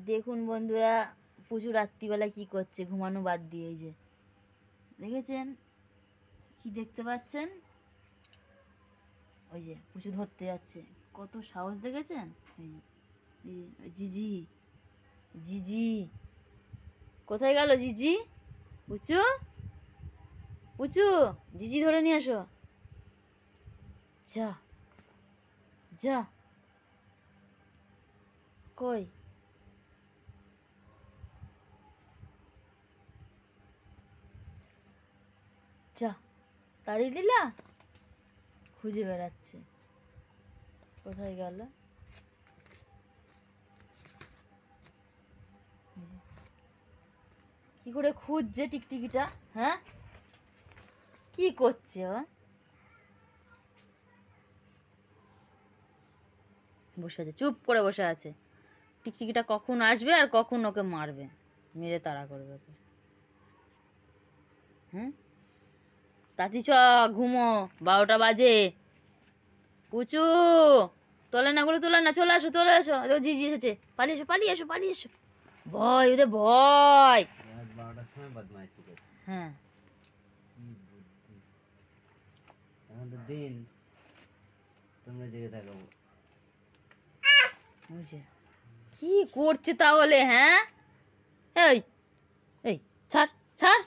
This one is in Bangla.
দেখুন বন্ধুরা, পুচু রাত্রিবেলা কি করছে, ঘুমানো বাদ দিয়ে। এই যে দেখেছেন কি দেখতে পাচ্ছেন, ওই যে পুচু ধরতে যাচ্ছে, কত সাহস দেখেছেন। এই যে জিজি, জিজি কোথায় গেল জিজি? পুচু, পুচু, জিজি ধরে নিয়ে আসো। যা যা, কই? যা, তাড়িয়ে দিলা? খুঁজে বেড়াচ্ছে, কোথায় গেল? কি করে খুঁজছে টিকটিকিটা? হ্যাঁ, কি করছে ও? বসে আছে, চুপ করে বসে আছে। টিকটিকিটা কখন আসবে আর কখন ওকে মারবে, মেরে তাড়া করবে ওকে। হুম, তাতি চ, ঘুমো, 12টা বাজে। পুচু, তোলে না, করে তোলে না, চলে আসো, চলে আসো। জিজি এসেছে, পালিয়ে এসো, পালিয়ে এসো, পালিয়ে এসো। ভয়, ওদের ভয়। হ্যাঁ, দিন তোমরা জেগে থাকো। কি করছে তাহলে? হ্যাঁ, এই এই ছাড় ছাড়।